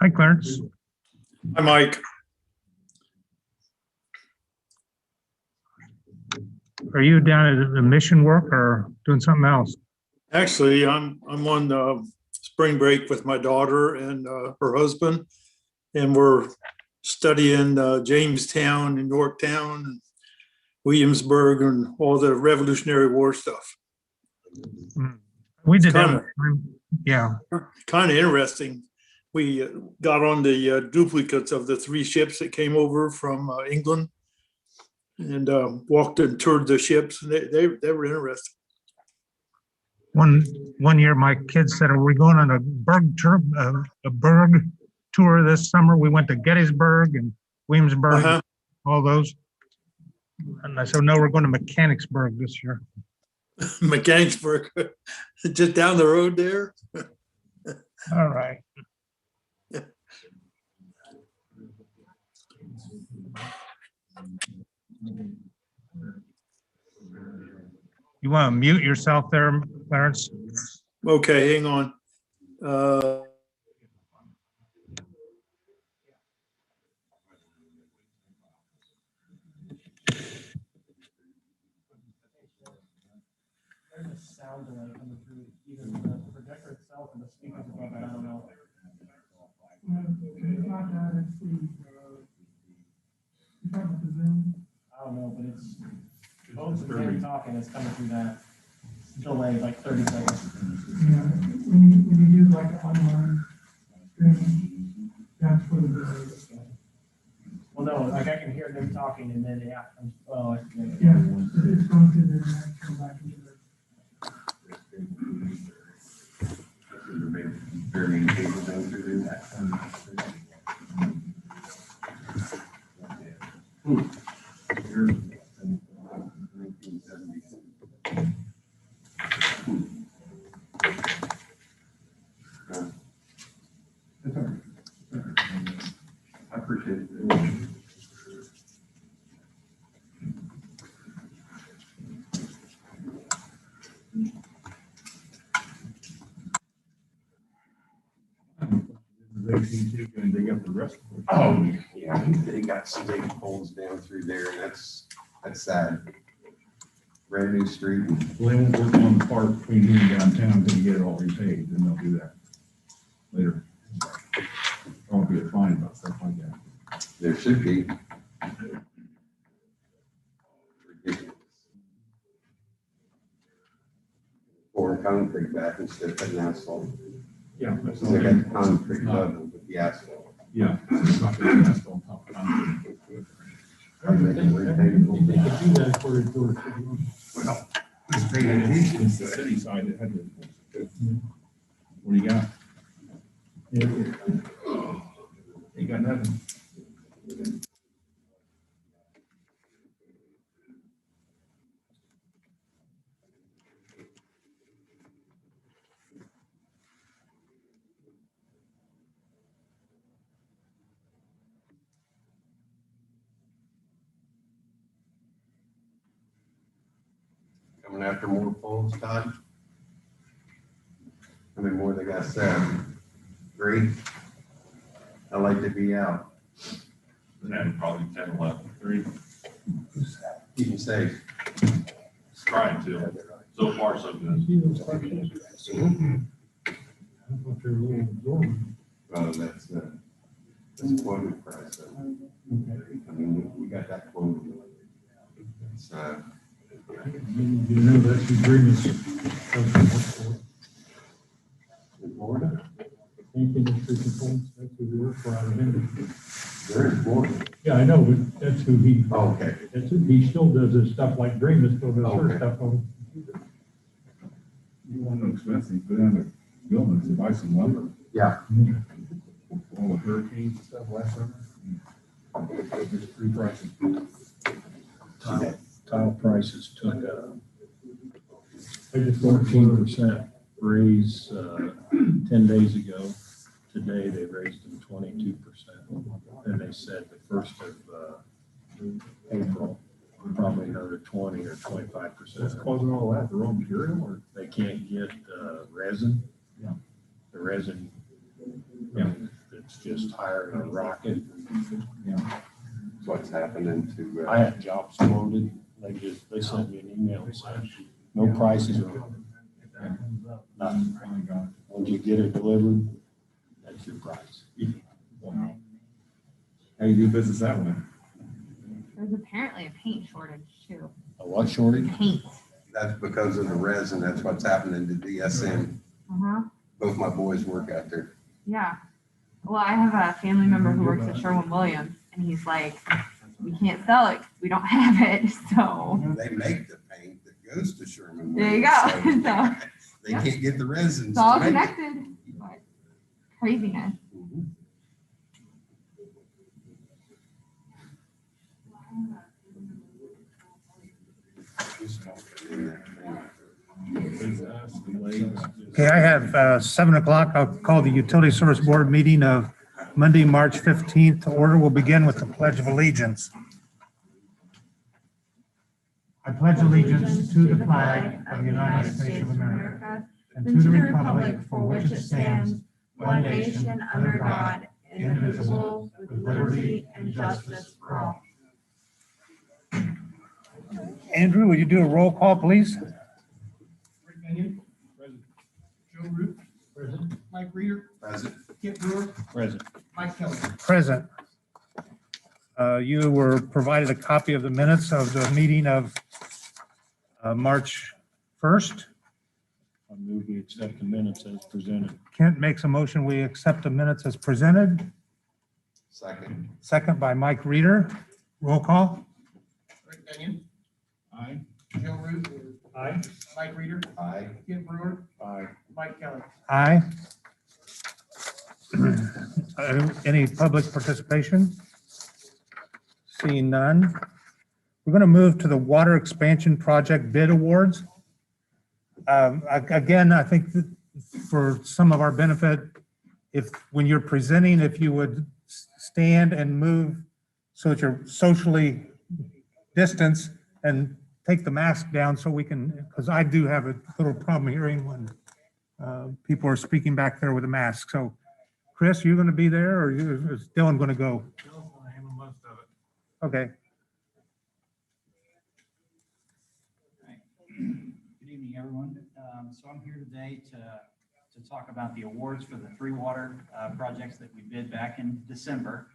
Hi, Clarence. Hi, Mike. Are you down at the mission work or doing something else? Actually, I'm on spring break with my daughter and her husband, and we're studying Jamestown and Yorktown, and Williamsburg, and all the Revolutionary War stuff. We did that. Yeah. Kind of interesting. We got on the duplicates of the 3 ships that came over from England, and walked and toured the ships. And they were interesting. One year, my kids said, "Are we going on a Berg tour this summer?" We went to Gettysburg and Williamsburg, all those. And I said, "No, we're going to Mechanicsburg this year." Mechanicsburg, just down the road there. All right. You want to mute yourself there, Clarence? Okay, hang on. There's a sound delay coming through either the projector itself and the speakers above it. I don't know. I don't know, but it's both of them talking. It's coming through that delay, like 30 seconds. Yeah, when you do like online streaming, that's where the delay is. Well, no, like I can hear them talking, and then yeah, Yeah, it's going through the internet, come back into the. I appreciate it. Can dig up the rest of it? Oh, yeah, they got some big holes down through there, and that's sad. Brand new street. Well, they won't work on the part between here and downtown until you get it all repaved, and they'll do that later. There won't be a fine about stuff like that. There should be. Pouring concrete back instead of putting asphalt. Yeah. That's So all they they- got the concrete level with the asphalt. Yeah. It's not gonna be asphalt on top of concrete. Are they gonna repave it? They could do that for Well, it's vegetation. it's the city side that had to. What do you got? You got nothing. Coming after more poles, Todd? How many more they got set? 3? I like to be out. And probably 10, 11, 3. Keep them safe. Trying to. So far, so good. See those questions? thought they were a little absorbent. Well, that's quoted price. I mean, we got that quoted. It's, You know, that's the agreements. in Florida, Tank industry components, that's who they work for out of Henderson. they're in Florida. Yeah, I know, but that's who Oh, okay. he still does his stuff like Dreamus still does her Okay. stuff on the computer. You want no expensive, go down to Gilman's and buy some lumber. Yeah. All the hurricanes and stuff last summer. Just free pricing. Tile prices took a I just 14% raise 10 days ago. Today, they raised them 22%. And they said the 1st of April, probably another 20 or 25%. What's causing all that? The raw material or? They can't get resin. Yeah. The resin, it's just higher than a rocket. What's happening to, I had jobs quoted. They sent me an email and said, no prices are nothing. When you get it delivered, that's your price. How you do business that way? There's apparently a paint shortage too. A what shortage? Paint. that's because of the resin. That's what's happening to DSM. Uh-huh. Both my boys work out there. Yeah. Well, I have a family member who works at Sherwin-Williams, and he's like, we can't sell it 'cause we don't have it. So They make the paint that goes to Sherman. there you go. Williams, So They can't get the resins. it's all to make it. connected. But craziness. Mhm. Okay, I have 7 o'clock. I'll call the Utility Service Board meeting of Monday, March 15th to order. We'll begin with the Pledge of Allegiance. I pledge allegiance to the flag of the United States of America and to the republic for which it stands, one nation, under God, indivisible, with liberty and justice for all. Andrew, will you do a roll call, please? Rick Benyon. Present. Joe Root. Present. Mike Reeder. Present. Kip Brewer. Present. Mike Kelly. Present. You were provided a copy of the minutes of the meeting of March 1st. I move we accept the minutes as presented. Kent makes a motion, we accept the minutes as presented. Second. Second by Mike Reeder. Roll call. Rick Benyon. Aye. Joe Root. Aye. Mike Reeder. Aye. Kip Brewer. Aye. Mike Kelly. Aye. Any public participation? Seeing none. We're going to move to the water expansion project bid awards. Again, I think that for some of our benefit, when you're presenting, if you would stand and move so that you're socially distanced and take the mask down so we can, because I do have a little problem hearing when people are speaking back there with a mask. So Chris, you going to be there or is Dylan going to go? Dylan's gonna handle most of it. Okay. Good evening, everyone. So I'm here today to talk about the awards for the three water projects that we bid back in December.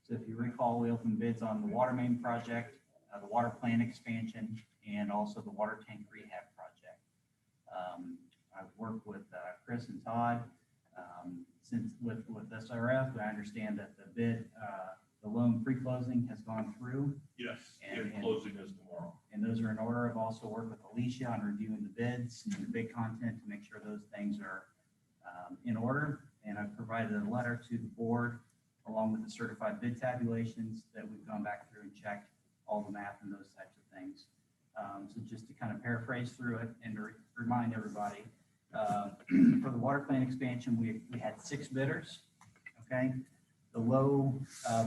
So if you recall, we opened bids on the water main project, the water plant expansion, and also the water tank rehab project. I've worked with Chris and Todd since with SRF. I understand that the bid, the loan pre-closing has gone through. Yes, And- closing is tomorrow. And those are in order. I've also worked with Alicia on reviewing the bids and the bid content to make sure those things are in order. And I've provided a letter to the board along with the certified bid tabulations that we've gone back through and checked all the math and those types of things. So just to kind of paraphrase through it and to remind everybody, for the water plant expansion, we had 6 bidders, okay? The low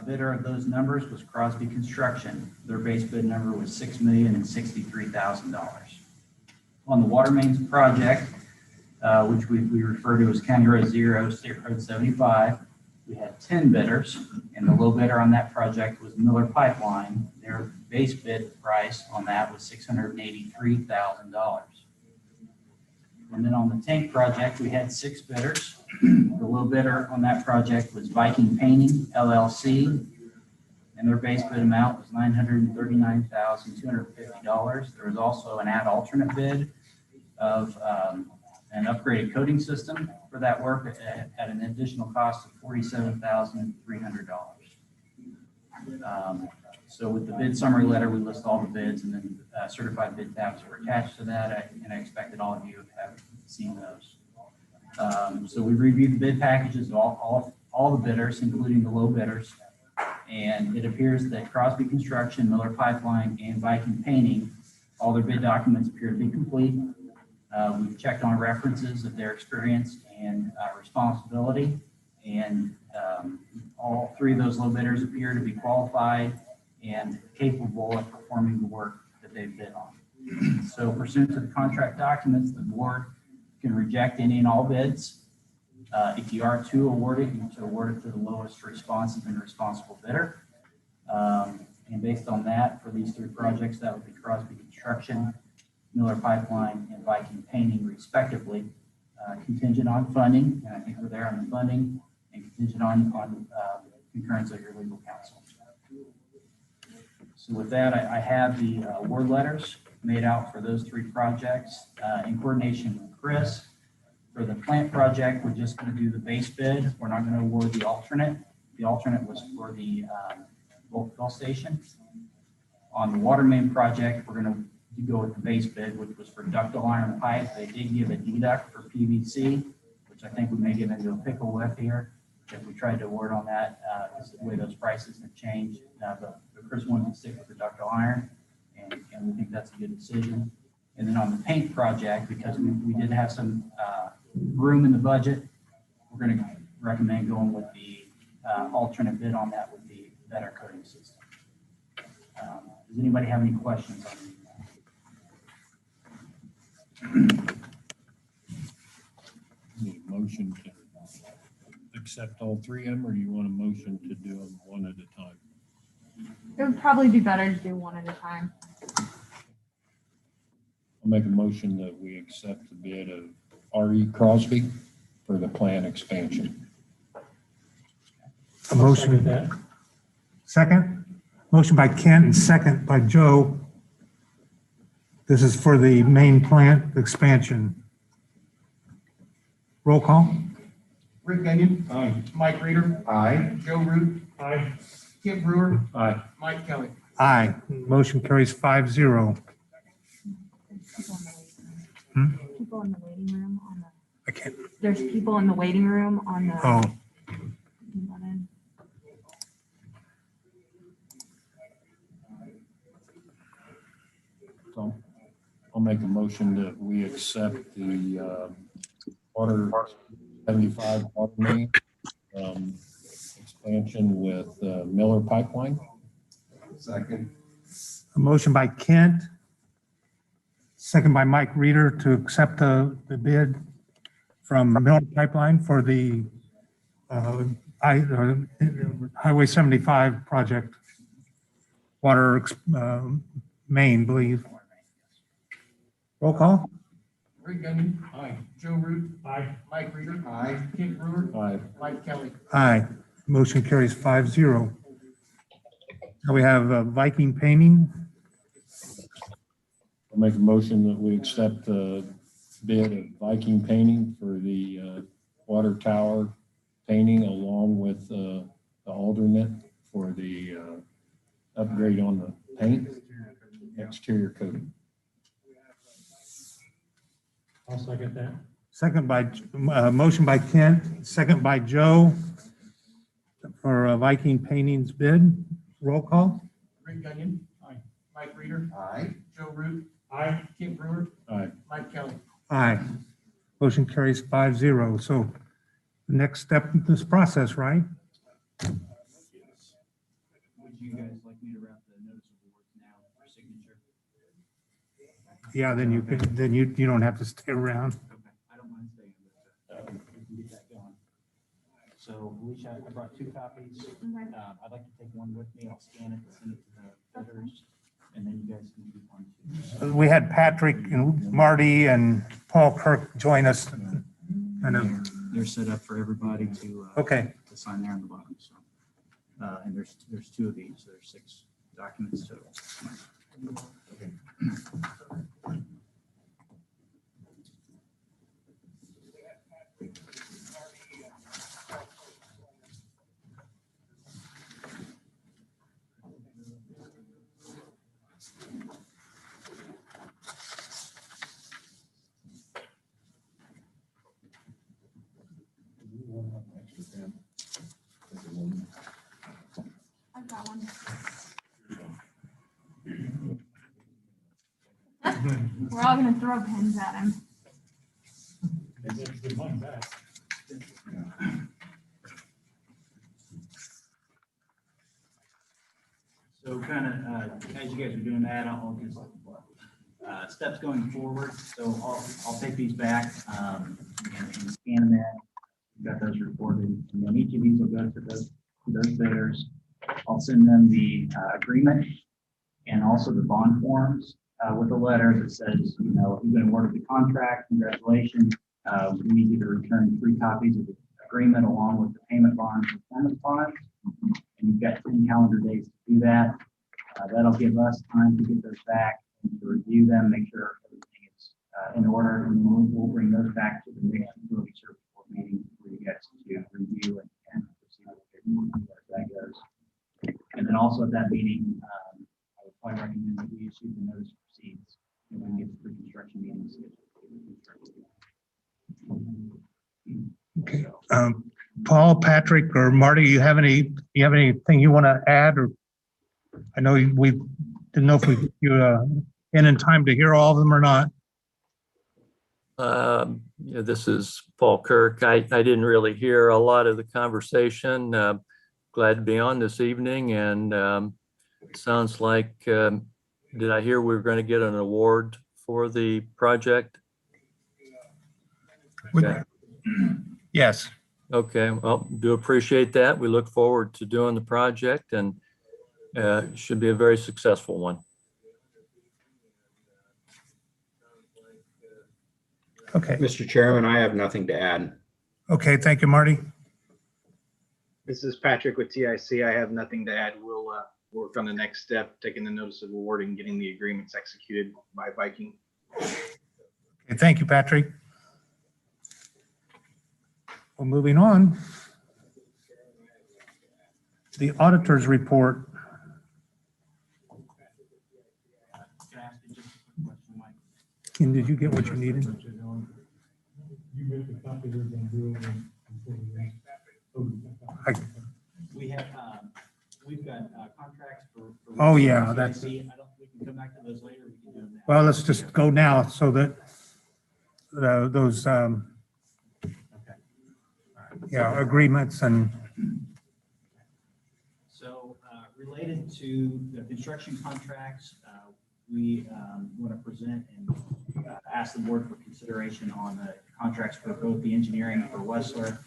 bidder of those numbers was Crosby Construction. Their base bid number was $6,063,000. On the water mains project, which we refer to as County Road 0, State Road 75, we had 10 bidders, and the low bidder on that project was Miller Pipeline. Their base bid price on that was $683,000. And then on the tank project, we had 6 bidders. The low bidder on that project was Viking Painting LLC, and their base bid amount was $939,250. There was also an add alternate bid of an upgraded coating system for that work at an additional cost of $47,300. So with the bid summary letter, we list all the bids, and then certified bid tabs were attached to that, and I expect that all of you have seen those. So we reviewed the bid packages of all the bidders, including the low bidders, and it appears that Crosby Construction, Miller Pipeline, and Viking Painting, all their bid documents appear to be complete. We've checked on references of their experience and responsibility, and all 3 of those low bidders appear to be qualified and capable of performing the work that they've bid on. So pursuant to the contract documents, the board can reject any and all bids. If you are to award it, you need to award it to the lowest responsive and responsible bidder. And based on that, for these 3 projects, that would be Crosby Construction, Miller Pipeline, and Viking Painting respectively, contingent on funding, and I think we're there on the funding, and contingent on concurrence of your legal counsel. So with that, I have the award letters made out for those 3 projects in coordination with Chris. For the plant project, we're just going to do the base bid. We're not going to award the alternate. The alternate was for the bulk fill station. On the water main project, we're going to go with the base bid, which was for ductile iron pipe. They did give a deduct for PVC, which I think we may get into a pickle with here if we tried to award on that, because the way those prices have changed. But Chris wanted to stick with the ductile iron, and we think that's a good decision. And then on the paint project, because we did have some room in the budget, we're going to recommend going with the alternate bid on that with the better coating system. Does anybody have any questions on that? Need a motion to accept all 3 of them, or do you want a motion to do them one at a time? It would probably be better to do one at a time. I'll make a motion that we accept the bid of R.E. Crosby for the plant expansion. A motion. Second? Motion by Kent and second by Joe. This is for the main plant expansion. Roll call? Rick Gagnon. Aye. Mike Reeder. Aye. Joe Root. Aye. Kent Brewer. Aye. Mike Kelly. Aye. Motion carries 5-0. People in the waiting room on the, I can't, there's people in the waiting room on the. oh, So I'll make a motion that we accept the water 75 water main expansion with Miller Pipeline. Second. a motion by Kent, second by Mike Reeder to accept the bid from Miller Pipeline for the Highway 75 project, water main, believe. Roll call? Rick Gagnon. Aye. Joe Root. Aye. Mike Reeder. Aye. Kent Brewer. Aye. Mike Kelly. Aye. Motion carries 5-0. Now we have Viking Painting. I'll make a motion that we accept the bid of Viking Painting for the water tower painting along with the alternate for the upgrade on the paint, exterior coating. I'll second that. Second by, motion by Kent, second by Joe for Viking Painting's bid. Roll call? Rick Gagnon. Aye. Mike Reeder. Aye. Joe Root. Aye. Kent Brewer. Aye. Mike Kelly. Aye. Motion carries 5-0. So the next step in this process, right? Would you guys like me to wrap the notice of award now for signature? Yeah, then you could, then you don't have to stay around. Okay, I don't mind staying, but we can get that going. So Alicia, I brought 2 copies. I'd like to take one with me. I'll scan it and send it to the bidders. And then you guys can do one too. We had Patrick and Marty and Paul Kirk join us. I know. They're set up for everybody Okay. to sign there on the bottom, so. And there's 2 of each, so there's 6 documents total. I've got one. We're all gonna throw pins at him. So kind of, as you guys are doing that, I'll just, steps going forward. So I'll take these back, and scan them in. We've got those recorded, and then each of these will go to those bidders. I'll send them the agreement and also the bond forms with a letter that says, you know, you've been awarded the contract, congratulations. We need you to return 3 copies of the agreement along with the payment bond and performance bonds. And you've got 10 calendar days to do that. That'll give us time to get those back and to review them, make sure everything is in order. And we'll bring those back to the next utility service board meeting for you guys to review and proceed with it as that goes. And then also at that meeting, I would probably recommend that we issue the notice of proceeds and then get the pre-construction meeting scheduled. Okay. Paul, Patrick, or Marty, you have anything you want to add? Or I know we didn't know if we get you in time to hear all of them or not. Yeah, this is Paul Kirk. I didn't really hear a lot of the conversation. Glad to be on this evening, and sounds like, did I hear we were going to get an award for the project? Okay. Yes. Okay, well, do appreciate that. We look forward to doing the project, and it should be a very successful one. Okay. Mr. Chairman, I have nothing to add. Okay. Thank you, Marty. This is Patrick with TIC. I have nothing to add. We'll work on the next step, taking the notice of award and getting the agreements executed by Viking. Okay, thank you, Patrick. Well, moving on. The auditor's report. Can I ask you just a quick question, Mike? Ken, did you get what you needed? We have, we've got contracts for. Oh, yeah, that's- TIC. We can come back to those later. We can do them now. Well, let's just go now so that those, yeah, agreements and, So related to the construction contracts, we want to present and ask the board for consideration on the contracts for both the engineering for Wessler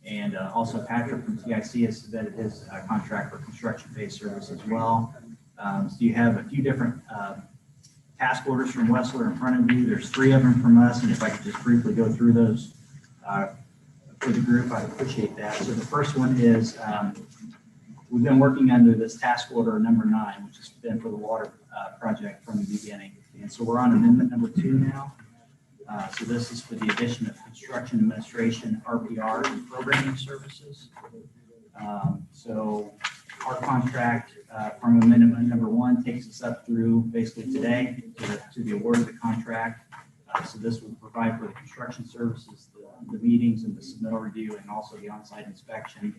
and also Patrick from TIC has submitted his contract for construction phase service as well. So you have a few different task orders from Wessler in front of you. There's 3 of them from us, and if I could just briefly go through those for the group, I'd appreciate that. So the first one is we've been working under this task order number 9, which has been for the water project from the beginning. And so we're on amendment number 2 now. So this is for the addition of construction administration, RPR, and programming services. So our contract from amendment number 1 takes us up through basically today to the award of the contract. So this will provide for the construction services, the meetings and the submittal review, and also the on-site inspection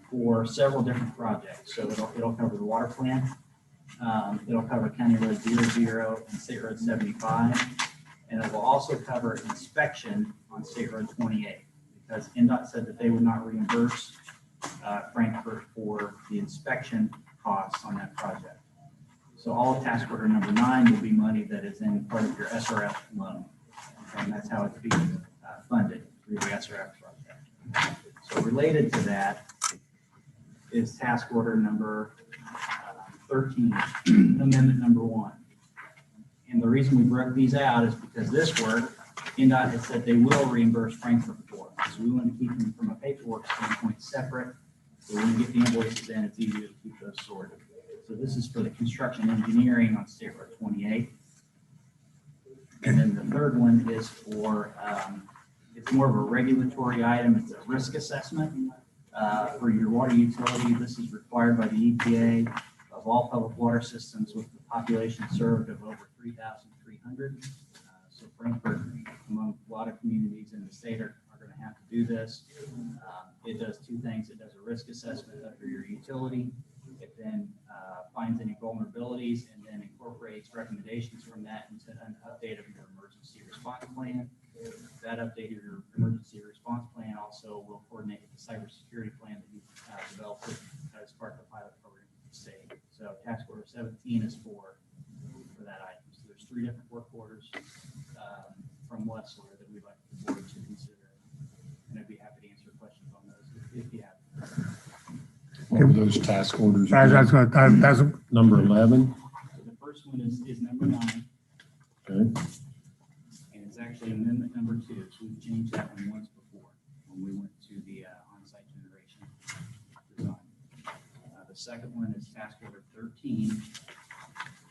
for several different projects. So it'll cover the water plant. It'll cover County Road 00 and State Road 75. And it will also cover inspection on State Road 28 because NDOT said that they would not reimburse Frankfort for the inspection costs on that project. So all of task order number 9 will be money that is in part of your SRF loan. And that's how it's being funded through the SRF project. So related to that is task order number 13, amendment number 1. And the reason we broke these out is because this work, NDOT has said they will reimburse Frankfort for. So we want to keep them from a paperwork standpoint separate. So when we get the invoices in, it's easier to keep those sorted. So this is for the construction engineering on State Road 28. And then the third one is for, it's more of a regulatory item. It's a risk assessment for your water utility. This is required by the EPA of all public water systems with the population served of over 3,300. So Frankfort, among a lot of communities in the state, are going to have to do this. It does two things. It does a risk assessment for your utility. It then finds any vulnerabilities and then incorporates recommendations from that into an update of your emergency response plan. That update of your emergency response plan also will coordinate with the cybersecurity plan that you developed as part of the pilot program with the state. So task order 17 is for that item. So there's 3 different work orders from Westler that we'd like the board to consider. And I'd be happy to answer questions on those if you have. What were those task orders? That's Number 11. So the first one is number 9. Okay. And it's actually amendment number 2. So we've changed that one once before when we went to the on-site generation design. The second one is task order 13.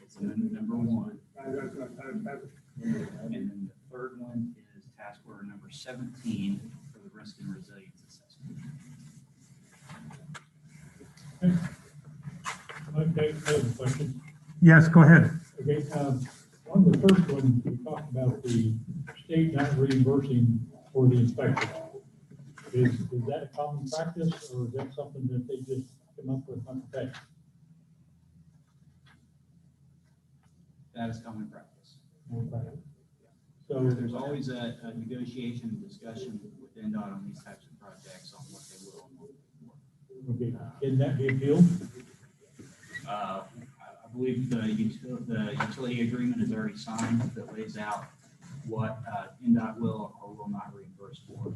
It's amendment number 1. And then the third one is task order number 17 for the risk and resilience assessment. Okay, I have a question. Yes, go ahead. Okay, on the first one, we talked about the state not reimbursing for the inspection. Is that a common practice, or is that something that they just come up with on the text? That is common practice. Okay. So there's always a negotiation and discussion with NDOT on these types of projects on what they will and won't. Okay, can that be appealed? I believe the utility agreement is already signed that lays out what NDOT will or will not reimburse for.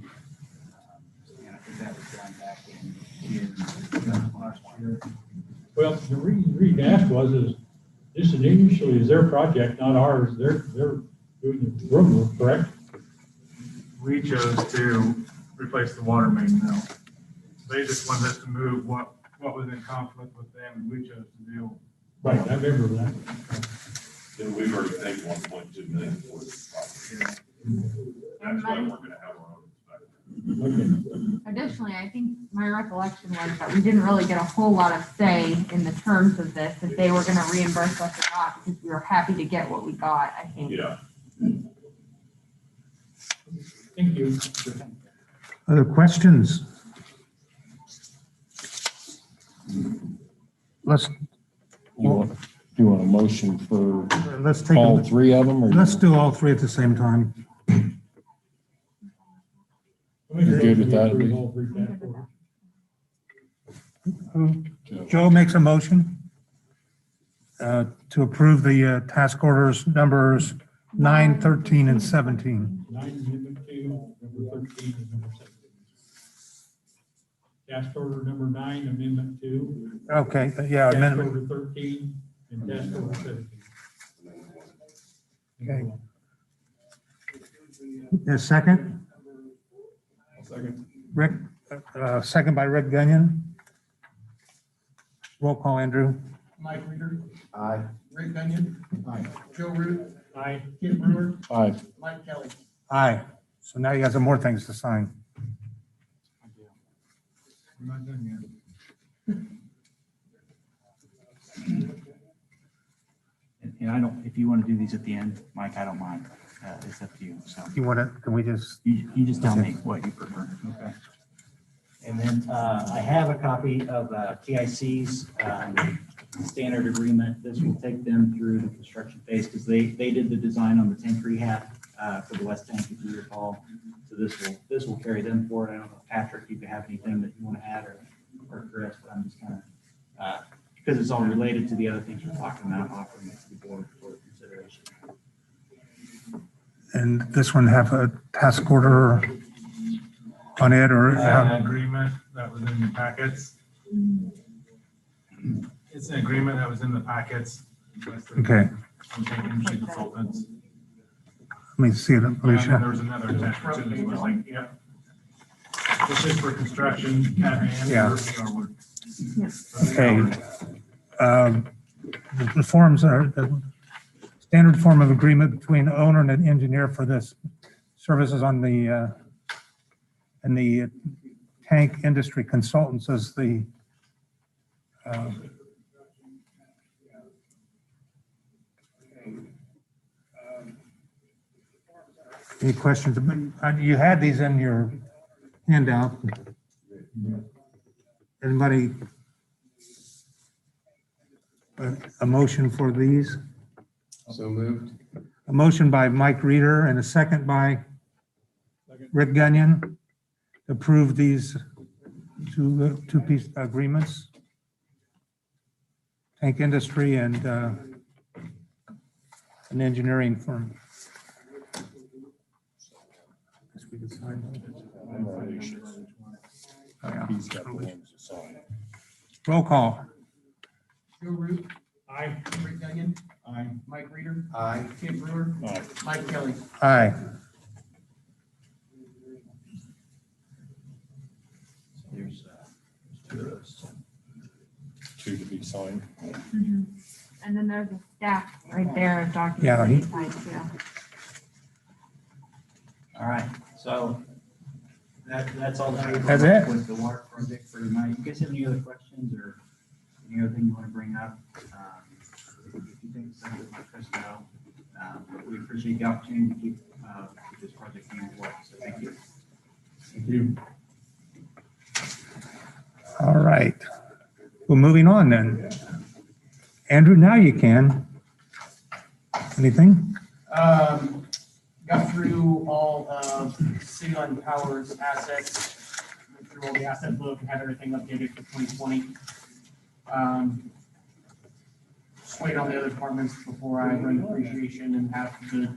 And I think that was done back in last year. Well, the reason I asked is this initially is their project, not ours. They're doing the road work, correct? We chose to replace the water main now. They just wanted us to move what was in conflict with them, and we chose to deal. Right, I remember that. Then we've already paid 1.2 million for this project. That's why we're gonna have our own inspector. Okay. Additionally, I think my recollection was that we didn't really get a whole lot of say in the terms of this, if they were gonna reimburse us or not, because we were happy to get what we got, I think. Yeah. Thank you. Other questions? Let's You want a motion for take all a, 3 of them? Or let's do all 3 at the same time. You're good with that, Lee? Joe makes a motion to approve the task orders numbers 9, 13, and 17. 9, amendment 2, number 13, and number 17. Task order number 9, amendment 2. Okay, yeah, Task amendment. order 13 and task order 17. Okay. A second? Second. Rick, second by Rick Gunion. Roll call, Andrew. Mike Reeder, Aye. Rick Gunion, Aye. Joe Root, Aye. Kent Brewer, Aye. Mike Kelly. Aye. So now you got some more things to sign. We're not done And I don't, if you want to do these at the end, Mike, I don't mind. It's up to you. So You want to, can we just? you just tell me what you prefer. Okay. And then I have a copy of TIC's standard agreement. This will take them through the construction phase because they did the design on the tank rehab for the west tank, if you recall. So this will carry them forward. I don't know, Patrick, if you have anything that you want to add or Chris, but I'm just kind of, because it's all related to the other things we're talking about, offering it to the board for consideration. And this one have a task order on it or? yet. Agreement that was in the packets. It's an agreement that was in the packets. Okay, From Tank Industry Consultants. let me see it, Yeah, and then there Alicia. was another attachment too, that was like, yeah. This is for construction, cat and Yeah. our work. Okay. The forms are, the standard form of agreement between the owner and an engineer for this services on the, and the tank industry consultants is the, any questions? You had these in your handout. Anybody? A motion for these? So moved. A motion by Mike Reeder and a second by Rick Gunion to approve these two-piece agreements. Tank industry and an engineering firm. Guess we can sign those. Oh, yeah. He's got the ones to sign. Roll call. Joe Root, Aye. Rick Gunion, Aye. Mike Reeder, Aye. Kent Brewer, Aye. Mike Kelly. Aye. There's two of those. Two to be signed. And then there's a stack right there of documents. Yeah, he- signed too. All right, so that's all that. That's it? With the water project for tonight. You guys have any other questions or any other thing you want to bring up? If you think something, let us know. But we appreciate the opportunity to keep this project moving forward, so thank you. Thank you. All right. Well, moving on then. Andrew, now you can. Anything? Got through all of City Line Power's assets, went through all the asset book, and had everything updated for 2020. Just wait on the other departments before I run depreciation and have the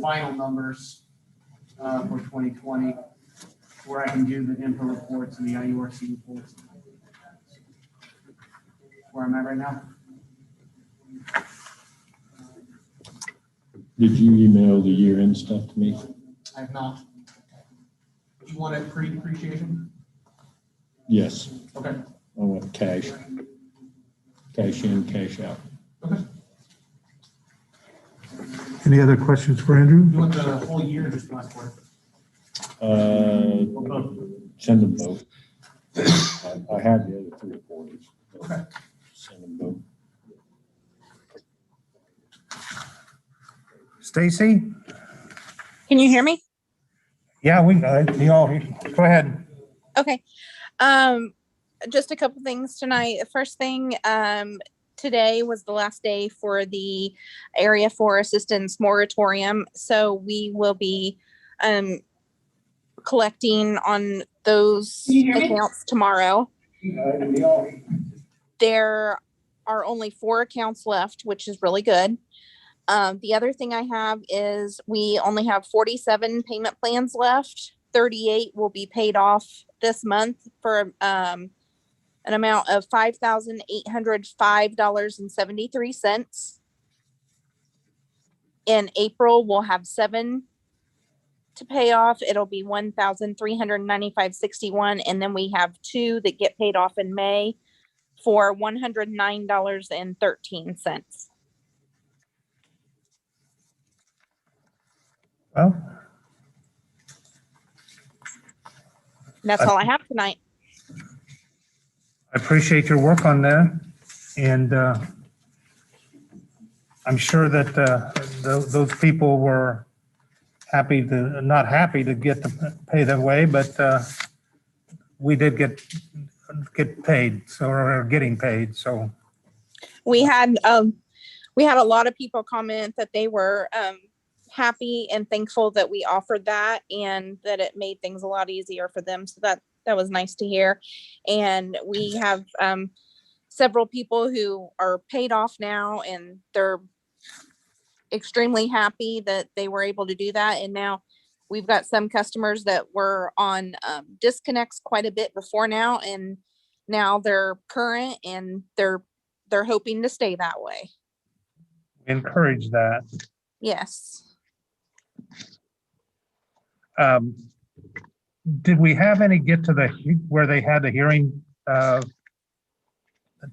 final numbers for 2020, where I can do the info reports and the IURC reports. Where I'm at right now. Did you email the year-end stuff to me? I have not. You want it pre-depreciation? Yes. Okay. I want cash. Cash in, cash out. Okay. Any other questions for Andrew? You want the whole year or just the last quarter? Or both? Send them both. I have the other 3 quarters. Okay. Send them both. Stacy? Can you hear me? Yeah, we all, go ahead. Okay. Just a couple things tonight. First thing, today was the last day for the Area 4 Assistance Moratorium. So we will be collecting on those accounts tomorrow. There are only 4 accounts left, which is really good. The other thing I have is we only have 47 payment plans left. 38 will be paid off this month for an amount of $5,805.73. In April, we'll have 7 to pay off. It'll be $1,395.61, and then we have 2 that get paid off in May for $109.13. Well, That's all I have tonight. I appreciate your work on that. And I'm sure that those people were not happy to get to pay their way, but we did get paid, so we're getting paid, so. We had a lot of people comment that they were happy and thankful that we offered that and that it made things a lot easier for them. So that was nice to hear. And we have several people who are paid off now, and they're extremely happy that they were able to do that. And now we've got some customers that were on disconnects quite a bit before now, and now they're current and they're hoping to stay that way. Encourage that. Yes. Did we have any get to where they had the hearing to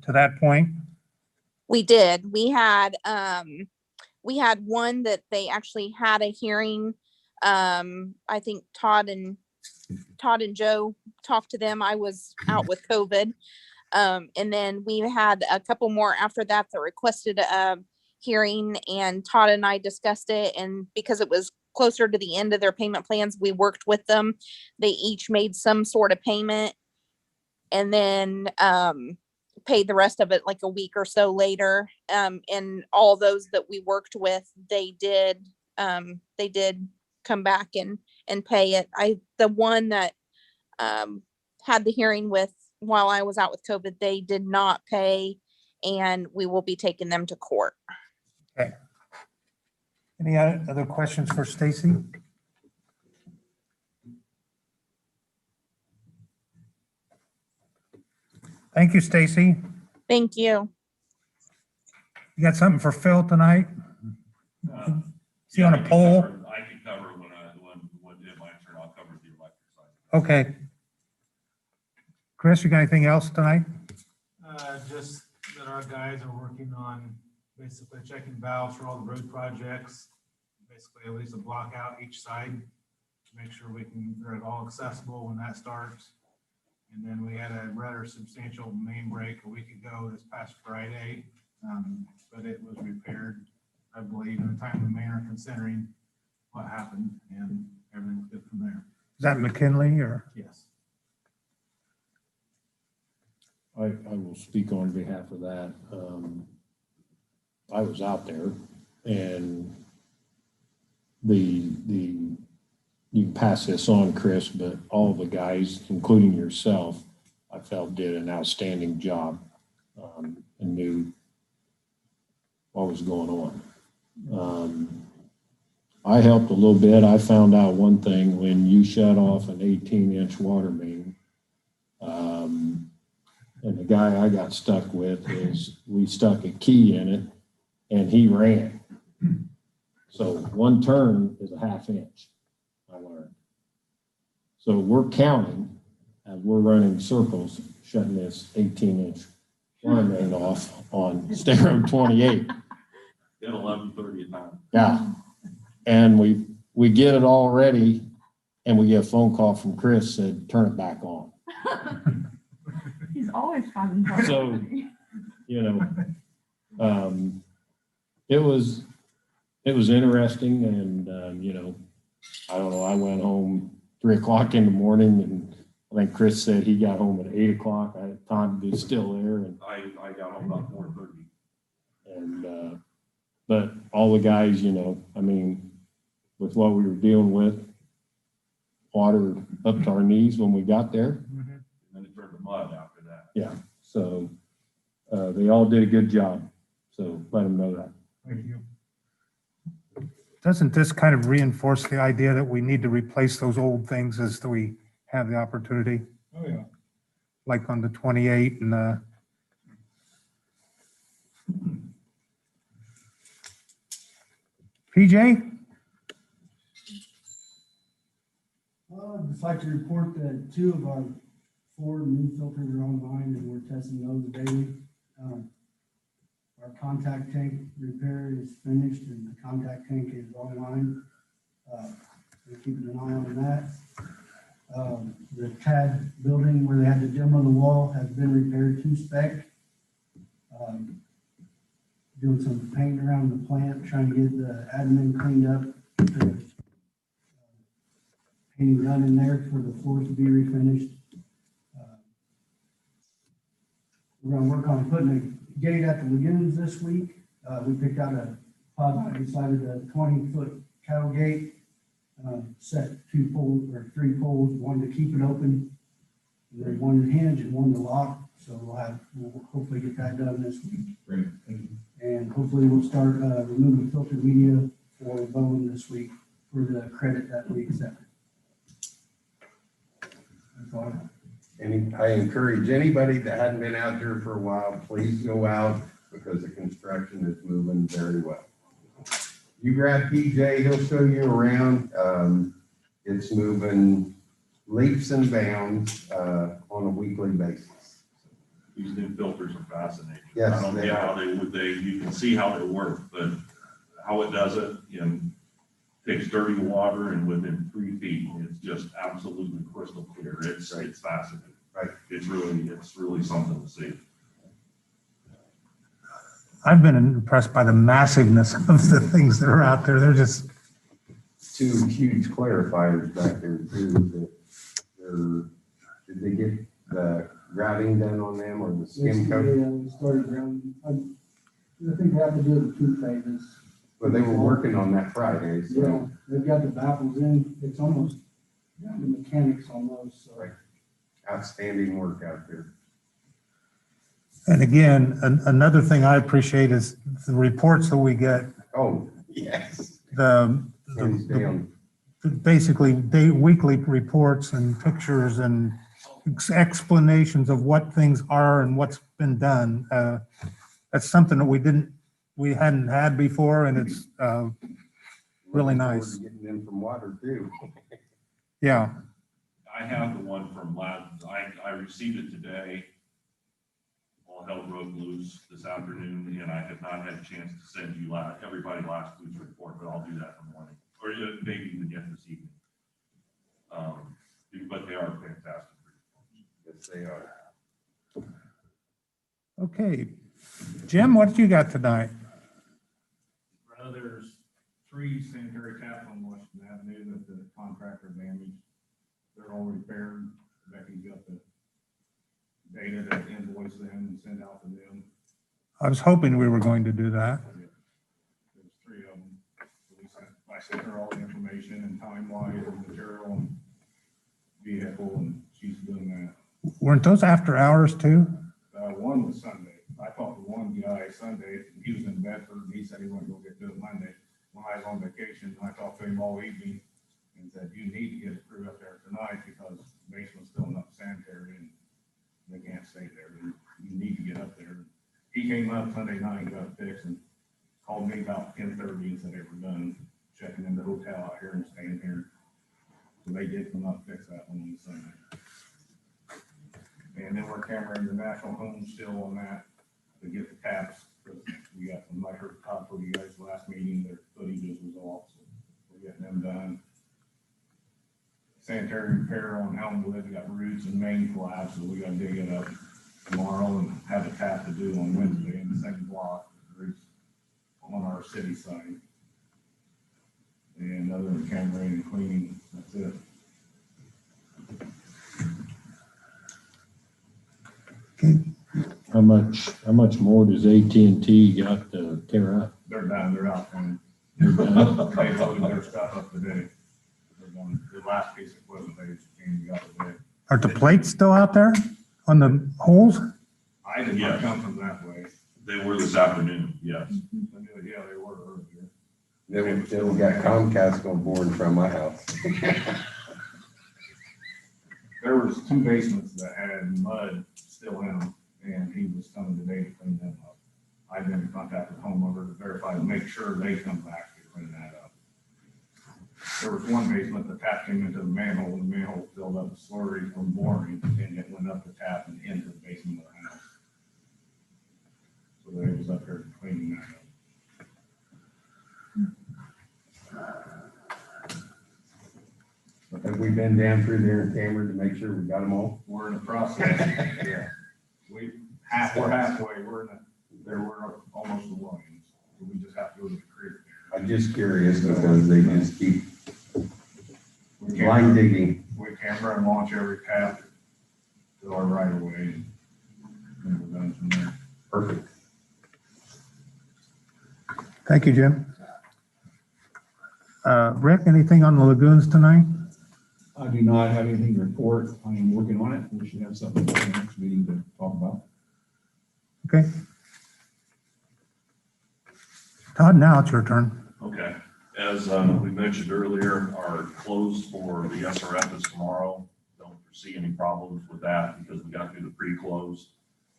that point? We did. We had one that they actually had a hearing. I think Todd and Joe talked to them. I was out with COVID. And then we had a couple more after that requested a hearing, and Todd and I discussed it. And because it was closer to the end of their payment plans, we worked with them. They each made some sort of payment and then paid the rest of it like a week or so later. And all those that we worked with, they did come back and pay it. The one that had the hearing with while I was out with COVID, they did not pay, and we will be taking them to court. Okay. Any other questions for Stacy? Thank you, Stacy. Thank you. You got something for Phil tonight? Is he on a poll? I can cover when Jim my turn, I'll cover the electric side. Okay. Chris, you got anything else tonight? Just that our guys are working on basically checking valves for all the road projects. Basically at least a block out each side to make sure they're all accessible when that starts. And then we had a rather substantial main break a week ago this past Friday, but it was repaired, I believe, in a timely manner considering what happened, and everything's good from there. Is that McKinley or? Yes. I will speak on behalf of that. I was out there, and you can pass this on, Chris, but all the guys, including yourself, I felt did an outstanding job and knew what was going on. I helped a little bit. I found out one thing: when you shut off an 18-inch water main, and the guy I got stuck with is we stuck a key in it and he ran. So one turn is a ½ inch, I learned. So we're counting as we're running circles, shutting this 18-inch water main off on State Road 28. At 11:30 at night. Yeah. And we get it all ready, and we get a phone call from Chris, said, turn it back on. He's always causing trouble. So, you know, it was interesting, and I don't know, I went home 3 o'clock in the morning, and I think Chris said he got home at 8 o'clock. I had time to be still there, and I got home about 4:30. and but all the guys, I mean, with what we were dealing with, water up to our knees when we got there. And then it turned to mud after that. Yeah, so they all did a good job. So let them know that. Thank you. Doesn't this kind of reinforce the idea that we need to replace those old things as we have the opportunity? Oh, yeah. Like on the 28 and PJ? I'd just like to report that 2 of our 4 new filters are online and we're testing those daily. Our contact tank repair is finished and the contact tank is online. We're keeping an eye on that. The CAD building where they had to demo the wall has been repaired to spec. Doing some paint around the plant, trying to get the admin cleaned up. Painting done in there for the floors to be refinished. We're gonna work on putting a gate at the lagoons this week. We picked out decided a 20-foot cattle gate. Set 2 poles or 3 poles, one to keep it open, and then 1 to hinge and 1 to lock. So we'll hopefully get that done this week. Great, thank you. And hopefully we'll start removing filtered media for Bowen this week for the credit that we accepted. That's all I have. I encourage anybody that hadn't been out here for a while, please go out because the construction is moving very well. You grab PJ, he'll show you around. It's moving leaps and bounds on a weekly basis. These new filters are fascinating. Yes, I don't they get are. how you can see how they work, but how it does it, takes dirty water and within 3 feet, it's just absolutely crystal clear. It's fascinating. Right. It's really something to see. I've been impressed by the massiveness of the things that are out there. They're just, 2 huge clarifiers back there too. Did they get the grouting done on them or the skim coat? Yeah, we started grounding. I think they have to do it in 2 phases. But they were working on that Friday, Yeah, so. they've got the baffles in. It's almost down to mechanics on those, so. Right. Outstanding work out there. and again, another thing I appreciate is the reports that we get, Oh, yes. the Hands down. basically weekly reports and pictures and explanations of what things are and what's been done. That's something that we hadn't had before, and it's really Looking forward nice. to getting them from water too. Yeah. I have the one from I received it today. All hell broke loose this afternoon, and I have not had a chance to send you everybody last week's report, but I'll do that in the morning, or maybe even yet this evening. But they are fantastic reports. Yes, they are. Okay. Jim, what you got tonight? There's 3 sanitary taps on Washington Avenue that the contractor damaged. They're all repaired. Becky's got the data to invoice them and send out to them. I was hoping we were going to do that. There's 3 of them. I sent her all the information and time-wise and material and vehicle, and she's doing that. Weren't those after hours too? One was Sunday. I talked to one guy Sunday, he was in Bedford, and he said he wasn't gonna get to it Monday. When I was on vacation, I talked to him all evening and said, you need to get a crew up there tonight because the basement's filling up sanitary and they can't stay there. You need to get up there. He came up Sunday night and got it fixed and called me about 10:30 and said they were done checking in the hotel out here and staying here. So they did come up and fix that one on Sunday. And then we're cameraing the national home still on that to get the taps. We got some, like her top for you guys last meeting, their footages was off, so we're getting them done. Sanitary repair on Elmwood, we got roots and main collapse, so we gotta dig it up tomorrow and have a tap to do on Wednesday in the same block, roots on our city side. And other than cameraing and cleaning, that's it. How much more does AT&T got to tear up? They're done, they're out and they loaded their stuff up today. They're done. The last piece of equipment they came out today. Are the plates still out there on the holes? I did not come from that way. They were this afternoon, yes. Yeah, they were earlier. Then we got Comcast going board from my house. There was 2 basements that had mud still in them, and he was coming today to clean them up. I've been in contact with homeowner to verify, to make sure they come back to clean that up. There was one basement, the tap came into the manhole, and the manhole filled up with slurry from boring, and it went up the tap and into the basement of the house. So they was up there cleaning that up. Have we been down through there and camera to make sure we got them all? We're in the process. Yeah. We're halfway. We're almost the lines. So we just have to go to the creek there. I'm just curious because they just keep line digging. We camera and launch every tap to our right of way. And we're done from there. Perfect. Thank you, Jim. Rick, anything on the lagoons tonight? I do not have anything to report. I am working on it. We should have something for the next meeting to talk about. Okay. Todd, now it's your turn. Okay, as we mentioned earlier, our close for the SRF is tomorrow. Don't see any problems with that because we got through the pre-close.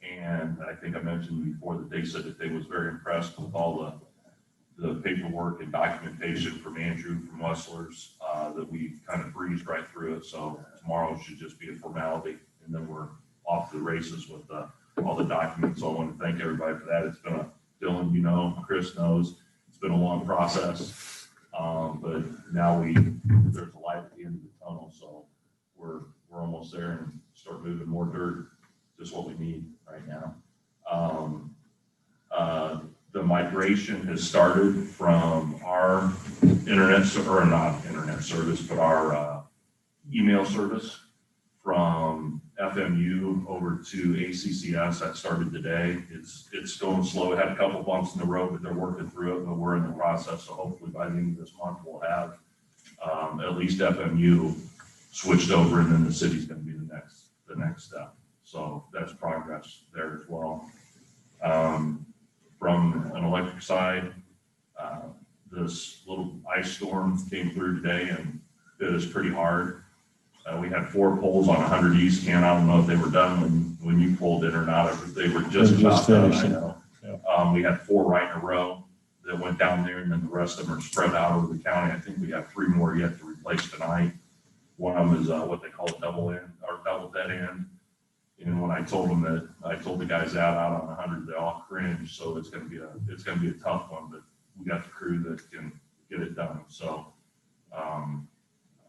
And I think I mentioned before that they said that they was very impressed with all the paperwork and documentation from Andrew from Westlers, that we kind of breezed right through it. So tomorrow should just be a formality, and then we're off to the races with all the documents. So I want to thank everybody for that. It's been Dylan, you know, Chris knows, it's been a long process. But now there's a light at the end of the tunnel. So we're almost there and start moving more dirt, just what we need right now. The migration has started from our not internet service, but our email service from FMU over to ACCS. That started today. It's going slow. It had a couple bumps in the road, but they're working through it, but we're in the process. So hopefully by the end of this month, we'll have at least FMU switched over, and then the city's going to be the next step. So that's progress there as well. From an electric side, this little ice storm came through today and hit us pretty hard. We had 4 poles on 100 East Can. I don't know if they were done when you pulled in or not, or if they were just about done. I know. Yeah. We had 4 right in a row that went down there, and then the rest of them are spread out over the county. I think we have 3 more yet to replace tonight. One of them is what they call a double dead end. And when I told the guys out on 100, they all cringed. So it's going to be a tough one, but we got the crew that can get it done. So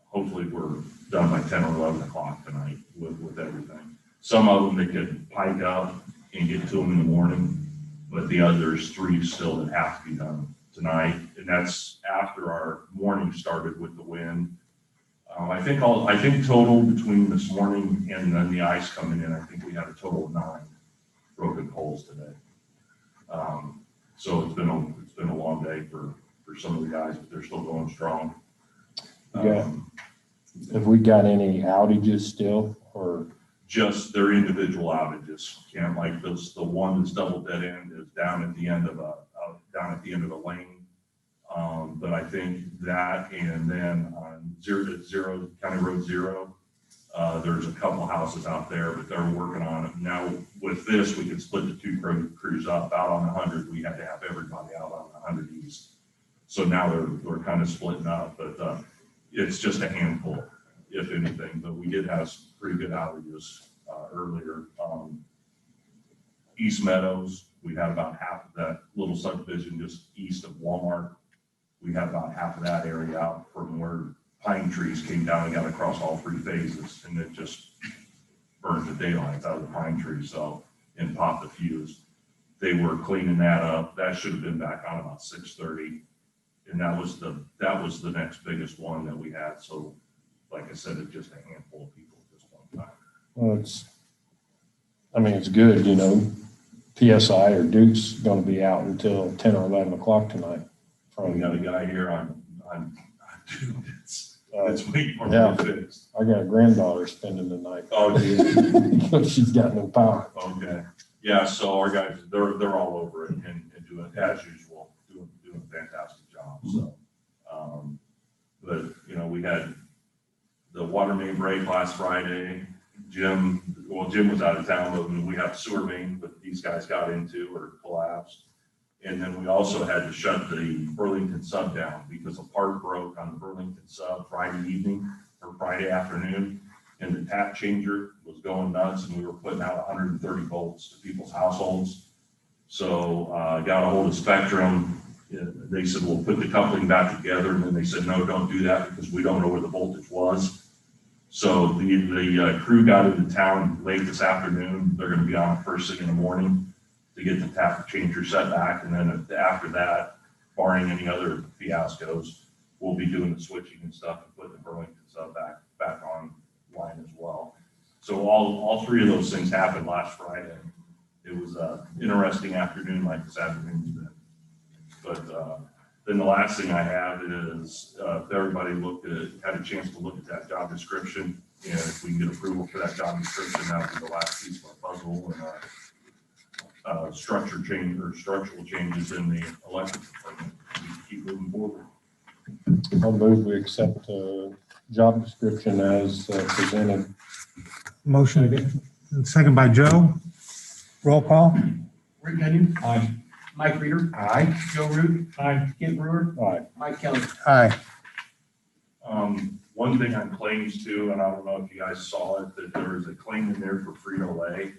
hopefully we're done by 10 or 11 o'clock tonight with everything. Some of them they could pike up and get to them in the morning, but the others 3 still that have to be done tonight. And that's after our morning started with the wind. I think total between this morning and then the ice coming in, I think we had a total of 9 broken poles today. So it's been a long day for some of the guys, but they're still going strong. Have we got any outages still, or just their individual outages? Can't like this. The one that's double dead end is down at the end of a lane. But I think that, and then on 0 County Road 0, there's a couple houses out there, but they're working on it. Now with this, we could split the 2 crews up. Out on the 100, we had to have everybody out on the 100 East. So now they're kind of splitting up, but it's just a handful, if anything. But we did have some pretty good outages earlier. East Meadows, we had about half of that little subdivision just east of Walmart. We had about half of that area out from where pine trees came down and got across all 3 phases, and it just burned the daylights out of the pine trees. So, and popped the fuse. They were cleaning that up. That should have been back on about 6:30, and that was the next biggest one that we had. So, like I said, it's just a handful of people at this point in time. well, it's good, you know. PSI or Duke's going to be out until 10 or 11 o'clock tonight. We got a guy here on Duke that's waiting for Yeah. me to fix. I got a granddaughter spending the night. Oh, geez. She's got no power. Okay. Yeah, so our guys, they're all over it and doing, as usual, doing a fantastic job. So, but you know, we had the water main break last Friday. Jim was out of town, but we have sewer main, but these guys got into or collapsed. And then we also had to shut the Burlington sub down because a part broke on the Burlington sub Friday evening or Friday afternoon. And the tap changer was going nuts, and we were putting out 130 volts to people's households. So got a hold of Spectrum. They said, we'll put the coupling back together. And then they said, no, don't do that because we don't know where the voltage was. So the crew got into town late this afternoon. They're going to be on first thing in the morning to get the tap changer set back. And then after that, barring any other fiascos, we'll be doing the switching and stuff and putting the Burlington sub back on line as well. So all 3 of those things happened last Friday. It was an interesting afternoon like this afternoon's been. But then the last thing I have is if everybody had a chance to look at that job description, and if we can get approval for that job description, that would be the last piece of our puzzle. And structural changes in the electric department. We can keep moving forward. I'll move we accept the job description as presented. Motion, second by Joe. Roll call. Rick Gunion, Aye. Mike Reeder, Aye. Joe Root, Aye. Kent Brewer, Aye. Mike Kelly. Aye. One thing on claims too, and I don't know if you guys saw it, that there was a claim in there for Frito-Lay.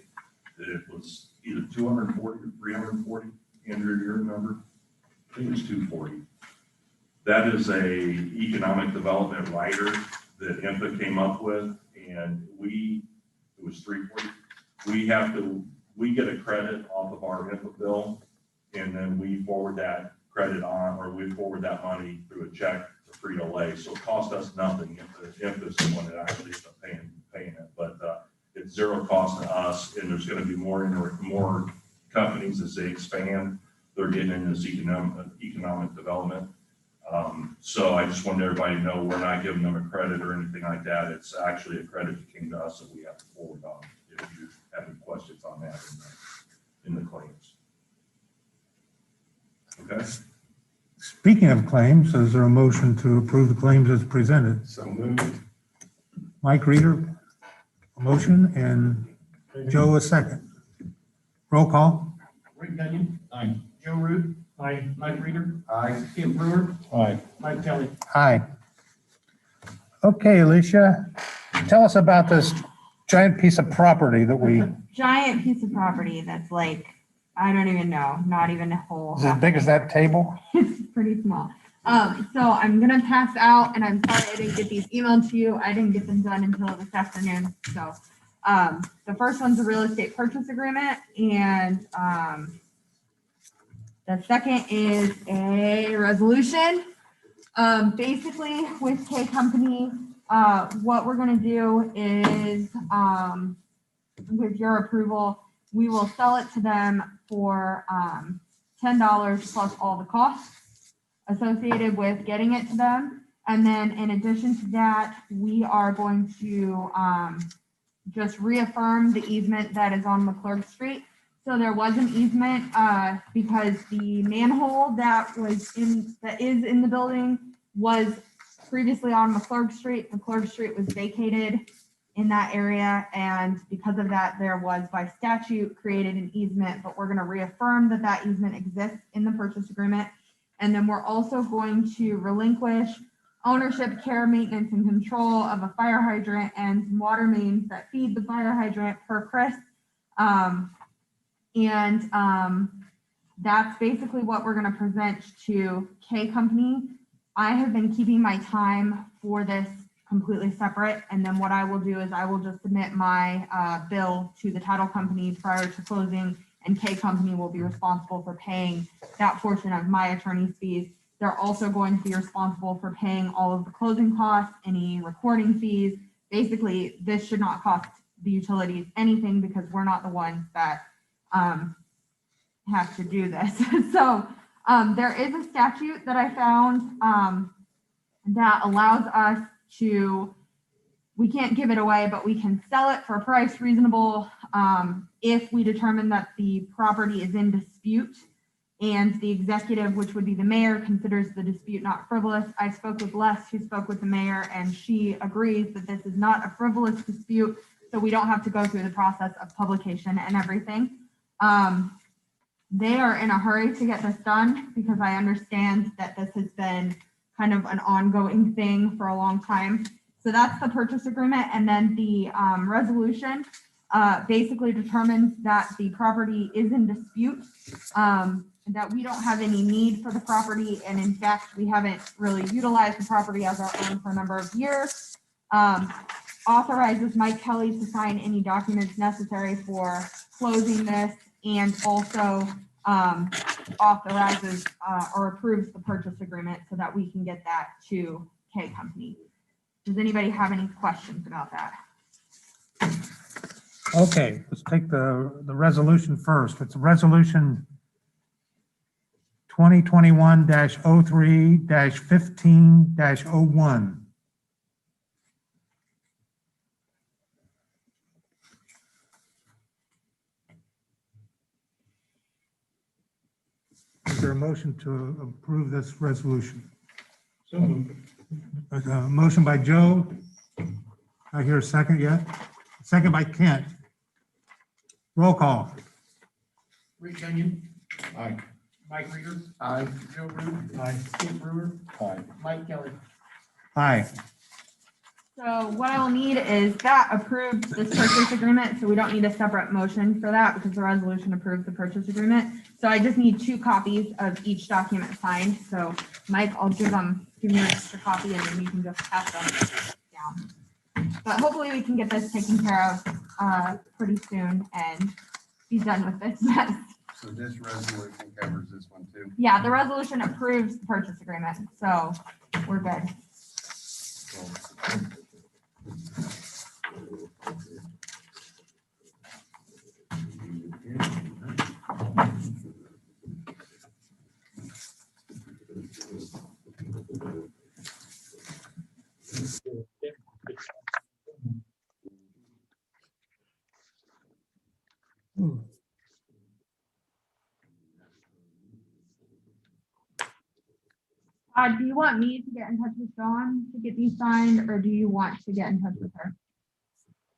That it was either 240 or 340. Andrew, do you remember? I think it was 240. That is a economic development rider that INPA came up with, and it was 340. We get a credit off of our INPA bill, and then we forward that credit on, or we forward that money through a check to Frito-Lay. So it cost us nothing. INPA is the one that actually is paying it, but it's zero cost to us, and there's going to be more companies as they expand. They're getting into this economic development. So I just wanted everybody to know we're not giving them a credit or anything like that. It's actually a credit that came to us that we have to forward on if you have any questions on that in the claims. Okay. Speaking of claims, is there a motion to approve the claims as presented? So moved. Mike Reeder, a motion, and Joe a second. Roll call. Rick Gunion, Aye. Joe Root, Aye. Mike Reeder, Aye. Kent Brewer, Aye. Mike Kelly. Aye. Okay, Alicia, tell us about this giant piece of property that we, is Giant piece of property that's like, I don't even know, not even a whole. it as big as that table? It's pretty small. So I'm gonna pass out, and I'm sorry I didn't get these emailed to you. I didn't get them done until this afternoon. So, the first one's a real estate purchase agreement, and, the second is a resolution. Basically with K Company, what we're gonna do is, with your approval, we will sell it to them for, $10 plus all the costs associated with getting it to them. And then in addition to that, we are going to, just reaffirm the easement that is on McClurg Street. So there was an easement, because the manhole that is in the building was previously on McClurg Street. McClurg Street was vacated in that area, and because of that, there was by statute created an easement, but we're gonna reaffirm that that easement exists in the purchase agreement. And then we're also going to relinquish ownership, care, maintenance, and control of a fire hydrant and some water mains that feed the fire hydrant per Chris. That's basically what we're gonna present to K Company. I have been keeping my time for this completely separate, and then what I will do is I will just submit my bill to the title company prior to closing, and K Company will be responsible for paying that portion of my attorney's fees. They're also going to be responsible for paying all of the closing costs, any recording fees. Basically, this should not cost the utilities anything because we're not the ones that have to do this. So there is a statute that I found that allows us to, we can't give it away, but we can sell it for a price reasonable if we determine that the property is in dispute and the executive, which would be the mayor, considers the dispute not frivolous. I spoke with Les, who spoke with the mayor, and she agrees that this is not a frivolous dispute, so we don't have to go through the process of publication and everything. They are in a hurry to get this done because I understand that this has been kind of an ongoing thing for a long time. So that's the purchase agreement. And then the resolution basically determines that the property is in dispute, that we don't have any need for the property. And in fact, we haven't really utilized the property as our own for a number of years. Authorizes Mike Kelly to sign any documents necessary for closing this, and also authorizes or approves the purchase agreement so that we can get that to K Company. Does anybody have any questions about that? Okay, let's take the resolution first. It's resolution 2021-03-15-01. Is there a motion to approve this resolution? So moved. Motion by Joe. I hear a second yet? second by Kent. Roll call. Rick Kenyon, Aye. Mike Reeder, Aye. Joe Rude. Skip Brewer, Aye. Mike Kelly. Aye. So what I will need is that approves this purchase agreement, so we don't need a separate motion for that because the resolution approves the purchase agreement. So I just need 2 copies of each document signed. So Mike, I'll give you an extra copy and then you can just pass them down. But hopefully we can get this taken care of pretty soon and be done with this mess. So this resolution covers this one too? Yeah, the resolution approves the purchase agreement, so we're good. Do you want me to get in touch with Dawn to get these signed, or do you want to get in touch with her?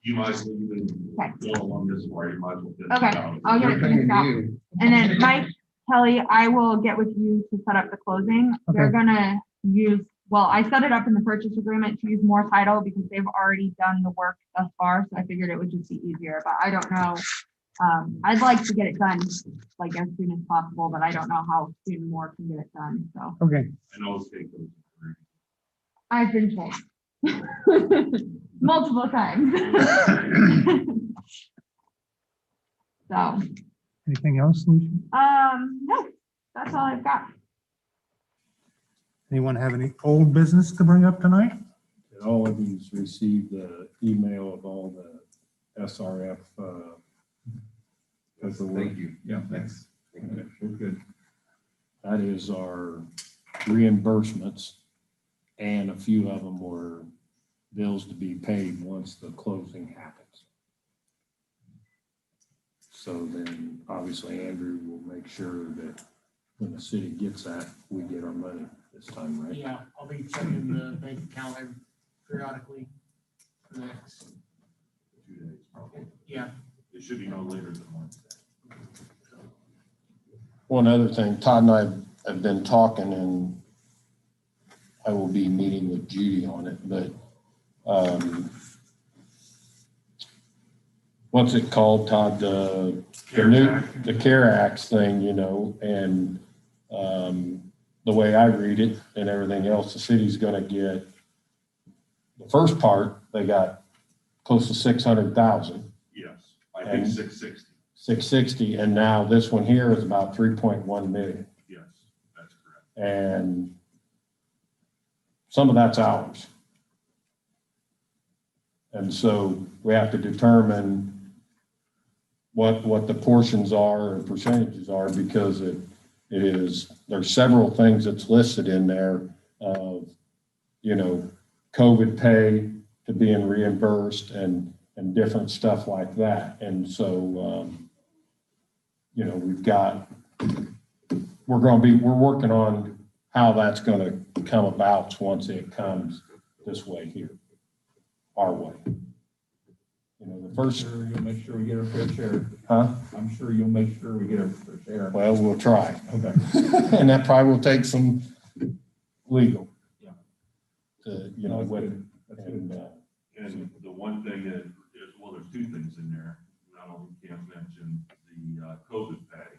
You might as well even Okay. go along this way, you might as well. finish it Okay, out. I'll get it finished out. You. And then Mike, Kelly, I will get with you to set up the closing. They're Okay. gonna use, well, I set it up in the purchase agreement to use more title because they've already done the work thus far, so I figured it would just be easier, but I don't know. I'd like to get it done like as soon as possible, but I don't know how soon more can get it done, so. Okay. I know it's taken. I've been told. Multiple times. So, Anything else, Lucia? no, that's all I've got. Anyone have any old business to bring up tonight? Did all of you receive the email of all the SRF? Thank you. Yeah, thanks. Okay, we're good. That is our reimbursements, and a few of them were bills to be paid once the closing happens. So then, obviously, Andrew will make sure that when the city gets that, we get our money this time, right? Yeah, I'll be checking the bank account periodically for the next, 2 days, probably. yeah. It should be no later than Wednesday. One other thing, Todd and I have been talking, and I will be meeting with Judy on it, but what's it called, Todd? The CARE Act thing, you know, and the way I read it and everything else, the city's gonna get, the first part, they got close to 600,000. Yes, I think And- 660. 660, and now this one here is about 3.1 million. Yes, that's correct. And some of that's ours. And so we have to determine what the portions are and percentages are, because it is, there's several things that's listed in there of, you know, COVID pay to being reimbursed and different stuff like that. And so, you know, we're working on how that's going to come about once it comes this way here, our way. You know, the first, Sure, you'll make sure we get our fair share. huh? I'm sure you'll make sure we get our fair share. Well, we'll try. Okay. And that probably will take some legal. Yeah. To, you know, what, That's good. and, And the one thing that is, well, there's 2 things in there. Not only can't mention the COVID pay,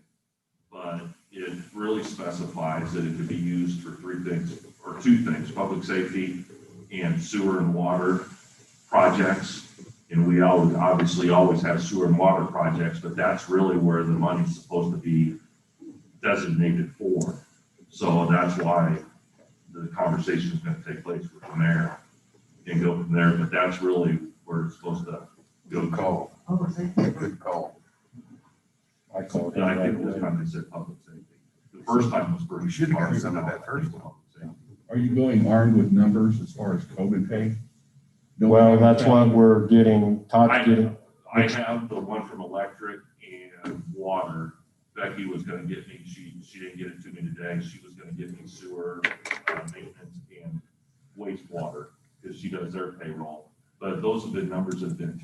but it really specifies that it could be used for 3 things, or 2 things, public safety and sewer and water projects. And we obviously always have sewer and water projects, but that's really where the money's supposed to be designated for. So that's why the conversation is going to take place with the mayor and go from there, but that's really where it's supposed to go. Good call. Good call. I call it. And I think this time they said public safety. The first time was for. We should have gotten some of that first one. Are you going armed with numbers as far as COVID pay? Well, that's what we're getting, Todd's getting. I have the one from electric and water. Becky was gonna get me, she didn't get it to me today. She was gonna get me sewer, maintenance and wastewater, because she does their payroll. But those have been numbers that have been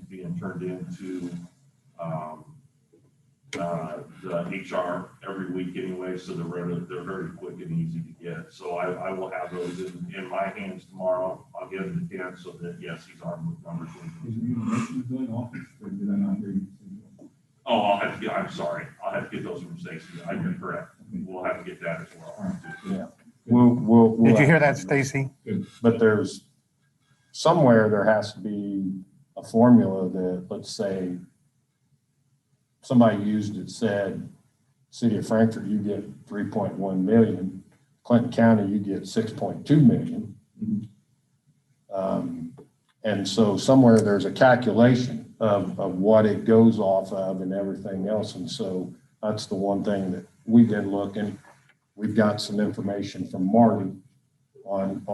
being turned into the HR every week anyway, so they're very quick and easy to get. So I will have those in my hands tomorrow. I'll get them to Ken so that, yes, he's armed with numbers. Oh, I'm sorry. I'll have to get those from Stacy. You're correct. We'll have to get that as well. Yeah. We'll. Did you hear that, Stacy? But there's, somewhere there has to be a formula that, let's say, somebody used it, said, City of Frankfort, you get 3.1 million. Clinton County, you get 6.2 million. And so somewhere there's a calculation of what it goes off of and everything else. And so that's the one thing that we've been looking. We've got some information from Marty on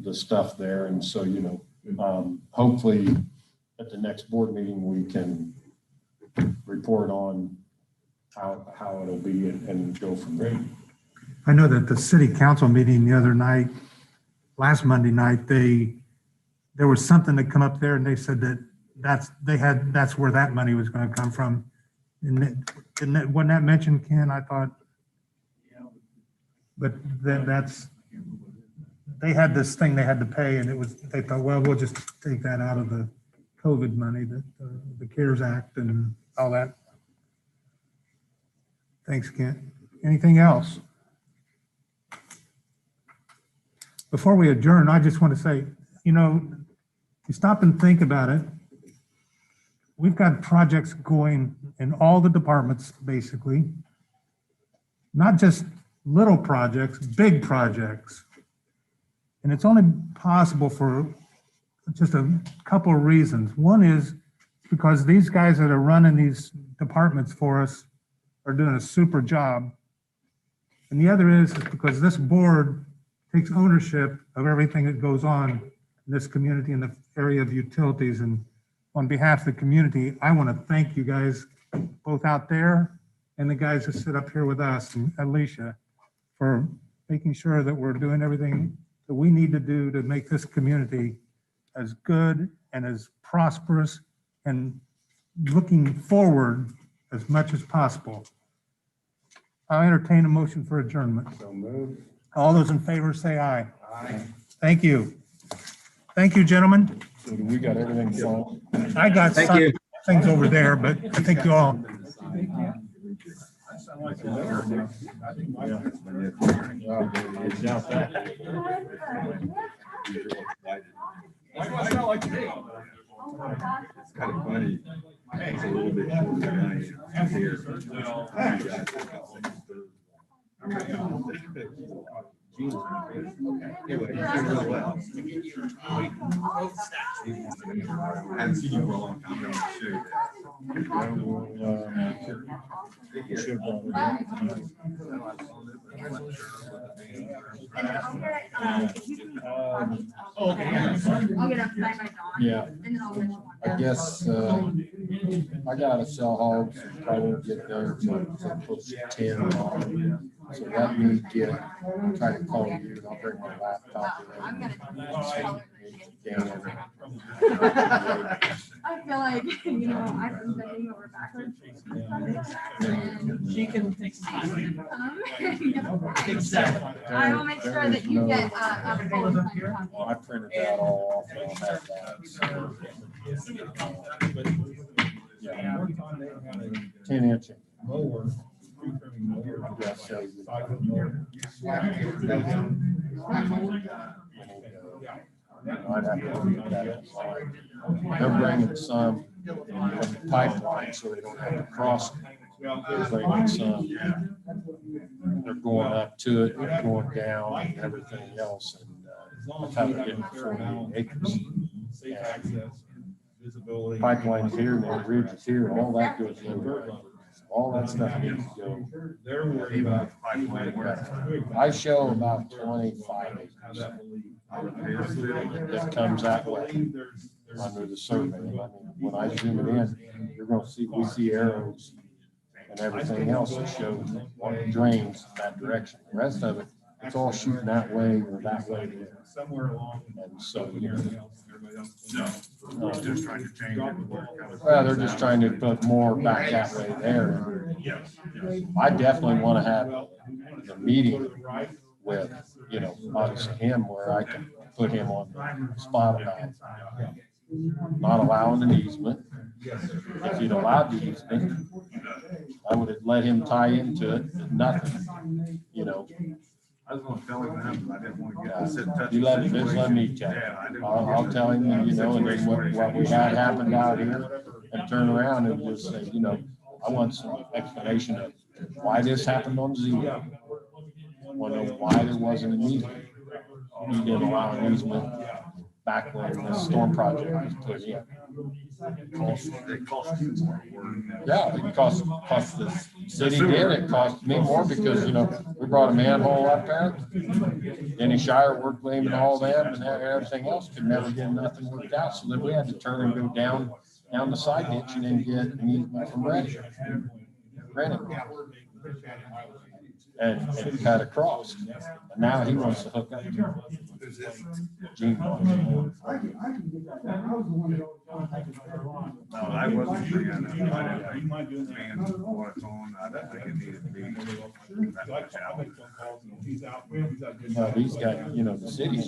the stuff there. And so, you know, hopefully at the next board meeting, we can report on how it'll be and go from there. I know that the city council meeting the other night, last Monday night, there was something that come up there and they said that's where that money was going to come from. And wasn't that mentioned, Ken? I thought, but they had this thing they had to pay, and they thought, well, we'll just take that out of the COVID money, the CARES Act and all that. Thanks, Ken. Anything else? Before we adjourn, I just want to say, you know, if you stop and think about it, we've got projects going in all the departments, basically. Not just little projects, big projects. And it's only possible for just a couple of reasons. One is because these guys that are running these departments for us are doing a super job. And the other is because this board takes ownership of everything that goes on in this community in the area of utilities. And on behalf of the community, I want to thank you guys, both out there and the guys that sit up here with us, and Alicia, for making sure that we're doing everything that we need to do to make this community as good and as prosperous and looking forward as much as possible. I'll entertain a motion for adjournment. So moved. All those in favor say aye. Aye. Thank you. Thank you, gentlemen. So do we got everything done? I got Thank some you. things over there, but I think you all, Why do I sound like today? It's kind of funny. It's a little bit shorter than I am here. Anyway, you're doing really well. I haven't seen you for a long time. I'm going to show you I'll get up by Dawn. Yeah, And then I'll let you one. I guess, I gotta sell hogs, probably won't get there till close to 10 on. So let me try to call you, I'll bring my laptop. I'm gonna. Yeah. I feel like, you know, I've been bending over backwards. And She can take some time. Exactly. I will make sure that you get a full copy. Well, I printed that all off, and I'll have that, so. Yeah. 10-inch. Mower. Yeah, so you- I'd have to look at it. They're bringing some from the pipeline, so they don't have to cross. They're bringing some. They're going up to it, they're going down, and everything else, and that's how they're getting 48 acres. Safe access, visibility. Pipelines here, and the ridge is here, all that goes over. All that stuff needs to go. They're worried about. I show about 25 acres that comes that way under the survey. I mean, when I zoom it in, you're gonna see, we see arrows and everything else that shows what drains that direction. The rest of it it's all shooting that way or that way. Somewhere along. And so, you know, Everybody else. No, just trying to change it. well, they're just trying to put more back that way there. Yes. I definitely want to have the meeting with, you know, obviously him where I can put him on the spot about not allowing an easement. If you'd allowed the easement, I would have let him tie into it, but nothing, you know. I was gonna tell him that, but I didn't want to get to sit in touch. You let him, just let me tell him. Yeah, I didn't I'll tell him, you know, and then what we had happened out here and turn around and just say, you know, I want some explanation of why this happened on Zero. I want to know why there wasn't an easement. You didn't allow an easement back when the storm project was put in. It cost you more work. Yeah, it cost the city did, it cost me more because, you know, we brought a manhole up there. Denny Shire worked claiming all them and everything else, could never get nothing worked out. So then we had to turn and go down the side ditch and then get an easement from Redding. And cut across. And now he wants to hook up. Gene. No, I wasn't bringing it up. I didn't think being what it's on, I didn't think it needed to be that much out. No, these guys, you know, the city's